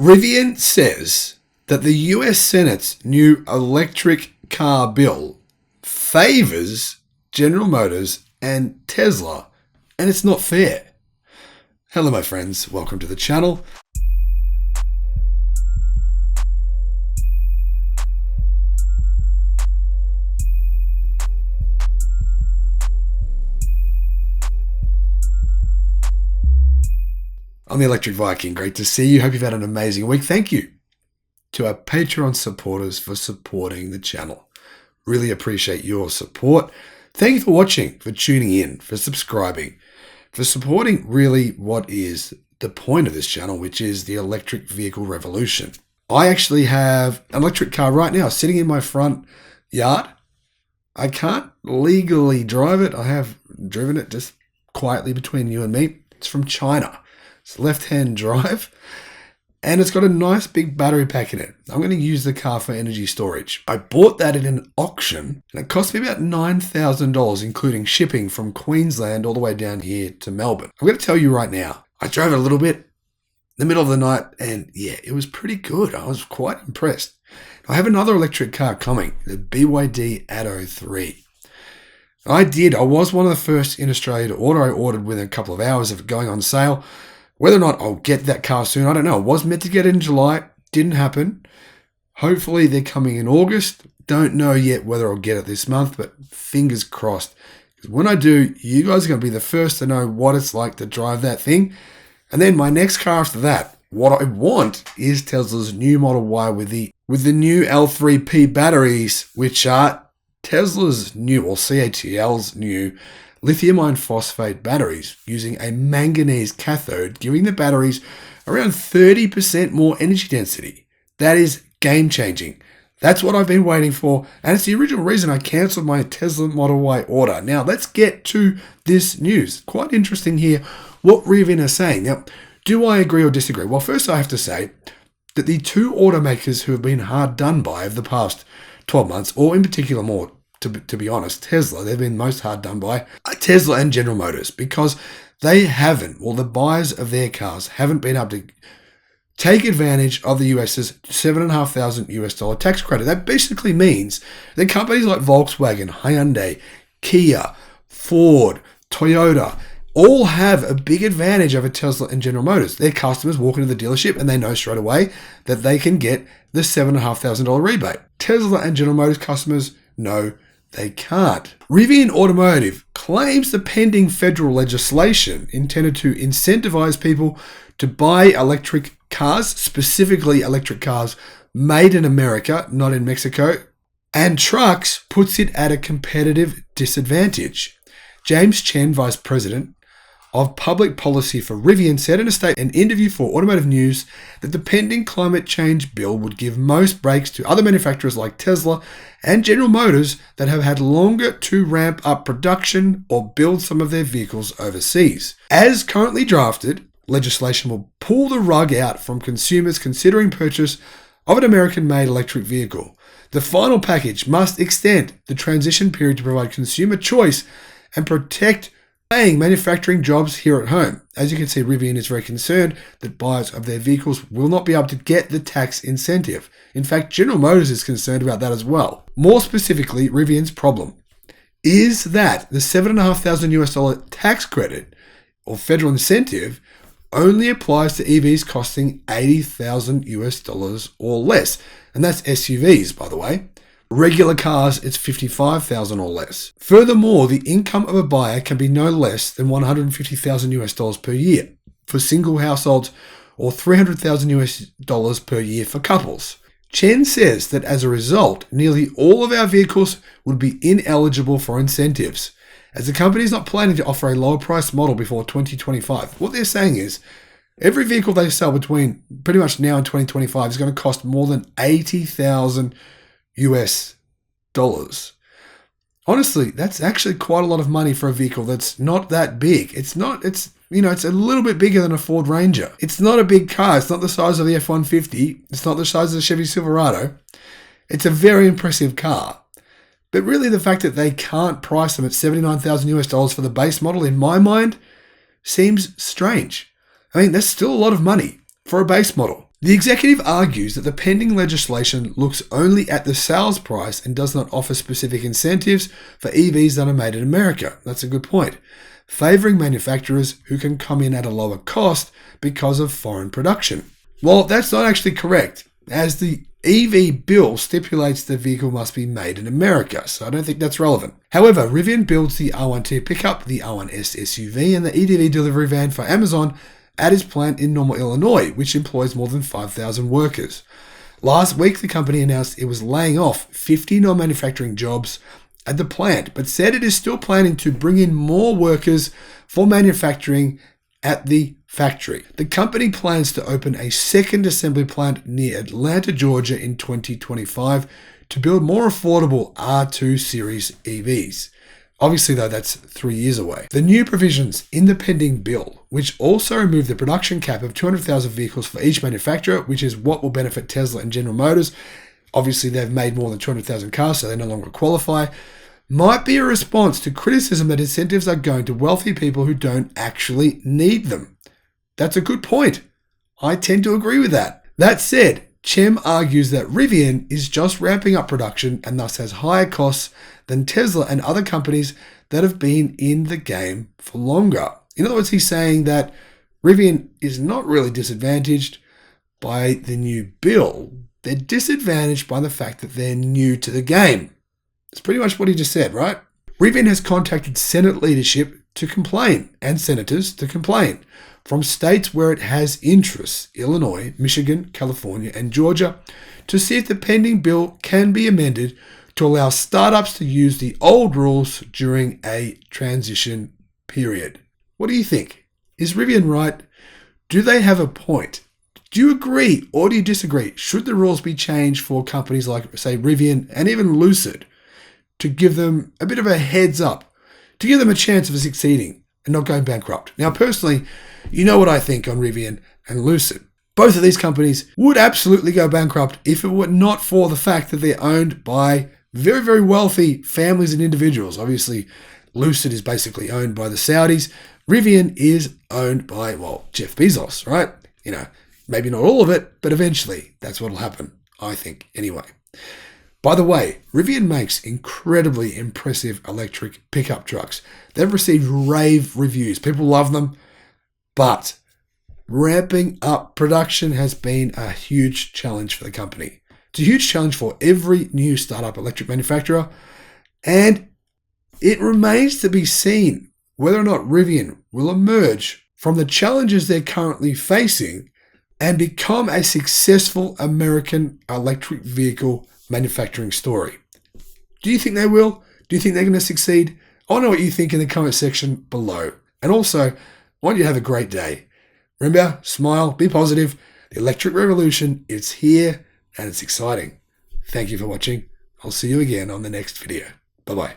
Rivian says that the US Senate's new electric car bill favors General Motors and Tesla, and it's not fair. Hello, my friends. Welcome to the channel. I'm the Electric Viking. Great to see you. Hope you've had an amazing week. Thank you to our Patreon supporters for supporting the channel. Really appreciate your support. Thank you for watching, for tuning in, for subscribing, for supporting really what is the point of this channel, which is the electric vehicle revolution. I actually have an electric car right now sitting in my front yard. I can't legally drive it. I have driven it just quietly between you and me. It's from China. It's left-hand drive, and it's got a nice big battery pack in it. I'm going to use the car for energy storage. I bought that at an auction, and it cost me about $9,000, including shipping from Queensland all the way down here to Melbourne. I'm going to tell you right now, I drove it a little bit in the middle of the night, and yeah, it was pretty good. I was quite impressed. I have another electric car coming, the BYD Atto 3. I was one of the first in Australia to order. I ordered within a couple of hours of it going on sale. Whether or not I'll get that car soon, I don't know. I was meant to get it in July. Didn't happen. Hopefully they're coming in August. Don't know yet whether I'll get it this month, but fingers crossed. Because when I do, you guys are going to be the first to know what it's like to drive that thing. And then my next car after that, what I want is Tesla's new Model Y with the new L3P batteries, which are Tesla's new, or CATL's new, lithium iron phosphate batteries using a manganese cathode, giving the batteries around 30% more energy density. That is game changing. That's what I've been waiting for, and it's the original reason I cancelled my Tesla Model Y order. Now let's get to this news. Quite interesting here what Rivian is saying. Now, do I agree or disagree? Well, first I have to say that the two automakers who have been hard done by over the past 12 months, or in particular more, to be honest, Tesla, they've been most hard done by Tesla and General Motors, because they haven't, well, the buyers of their cars haven't been able to take advantage of the US's $7,500 tax credit. That basically means that companies like Volkswagen, Hyundai, Kia, Ford, Toyota all have a big advantage over Tesla and General Motors. Their customers walk into the dealership and they know straight away that they can get the $7,500 rebate. Tesla and General Motors customers know they can't. Rivian Automotive claims the pending federal legislation intended to incentivize people to buy electric cars, specifically electric cars made in America, not in Mexico, and trucks, puts it at a competitive disadvantage. James Chen, Vice President of Public Policy for Rivian, said in an interview for Automotive News that the pending climate change bill would give most breaks to other manufacturers like Tesla and General Motors that have had longer to ramp up production or build some of their vehicles overseas. As currently drafted, legislation will pull the rug out from consumers considering purchase of an American-made electric vehicle. The final package must extend the transition period to provide consumer choice and protect manufacturing jobs here at home. As you can see, Rivian is very concerned that buyers of their vehicles will not be able to get the tax incentive. In fact, General Motors is concerned about that as well. More specifically, Rivian's problem is that the $7,500 tax credit or federal incentive only applies to EVs costing $80,000 or less. And that's SUVs, by the way. Regular cars, it's $55,000 or less. Furthermore, the income of a buyer can be no less than $150,000 per year for single households, or $300,000 per year for couples. Chen says that as a result, nearly all of our vehicles would be ineligible for incentives, as the company is not planning to offer a lower price model before 2025. What they're saying is, every vehicle they sell between pretty much now and 2025 is going to cost more than $80,000 US dollars. Honestly, that's actually quite a lot of money for a vehicle that's not that big. It's a little bit bigger than a Ford Ranger. It's not a big car. It's not the size of the F-150. It's not the size of the Chevy Silverado. It's a very impressive car. But really the fact that they can't price them at $79,000 for the base model, in my mind, seems strange. I mean, that's still a lot of money for a base model. The executive argues that the pending legislation looks only at the sales price and does not offer specific incentives for EVs that are made in America. That's a good point. Favouring manufacturers who can come in at a lower cost because of foreign production. Well, that's not actually correct, as the EV bill stipulates the vehicle must be made in America, so I don't think that's relevant. However, Rivian builds the R1T pickup, the R1S SUV, and the EDV delivery van for Amazon at its plant in Normal, Illinois, which employs more than 5,000 workers. Last week, the company announced it was laying off 50 non-manufacturing jobs at the plant, but said it is still planning to bring in more workers for manufacturing at the factory. The company plans to open a second assembly plant near Atlanta, Georgia in 2025 to build more affordable R2 series EVs. Obviously, though, that's 3 years away. The new provisions in the pending bill, which also remove the production cap of 200,000 vehicles for each manufacturer, which is what will benefit Tesla and General Motors. Obviously, they've made more than 200,000 cars, so they no longer qualify. Might be a response to criticism that incentives are going to wealthy people who don't actually need them. That's a good point. I tend to agree with that. That said, Chem argues that Rivian is just ramping up production and thus has higher costs than Tesla and other companies that have been in the game for longer. In other words, he's saying that Rivian is not really disadvantaged by the new bill. They're disadvantaged by the fact that they're new to the game. That's pretty much what he just said, right? Rivian has contacted Senate leadership to complain and senators to complain from states where it has interests, Illinois, Michigan, California, and Georgia, to see if the pending bill can be amended to allow startups to use the old rules during a transition period. What do you think? Is Rivian right? Do they have a point? Do you agree or do you disagree? Should the rules be changed for companies like, say, Rivian and even Lucid to give them a bit of a heads up, to give them a chance of succeeding and not going bankrupt? Now, personally, you know what I think on Rivian and Lucid. Both of these companies would absolutely go bankrupt if it were not for the fact that they're owned by very, very wealthy families and individuals. Obviously, Lucid is basically owned by the Saudis. Rivian is owned by, well, Jeff Bezos, right? You know, maybe not all of it, but eventually that's what will happen, I think, anyway. By the way, Rivian makes incredibly impressive electric pickup trucks. They've received rave reviews. People love them, but ramping up production has been a huge challenge for the company. It's a huge challenge for every new startup electric manufacturer, and it remains to be seen whether or not Rivian will emerge from the challenges they're currently facing and become a successful American electric vehicle manufacturing story. Do you think they will? Do you think they're going to succeed? I want to know what you think in the comment section below. And also, I want you to have a great day. Remember, smile, be positive. The electric revolution, it's here and it's exciting. Thank you for watching. I'll see you again on the next video. Bye-bye.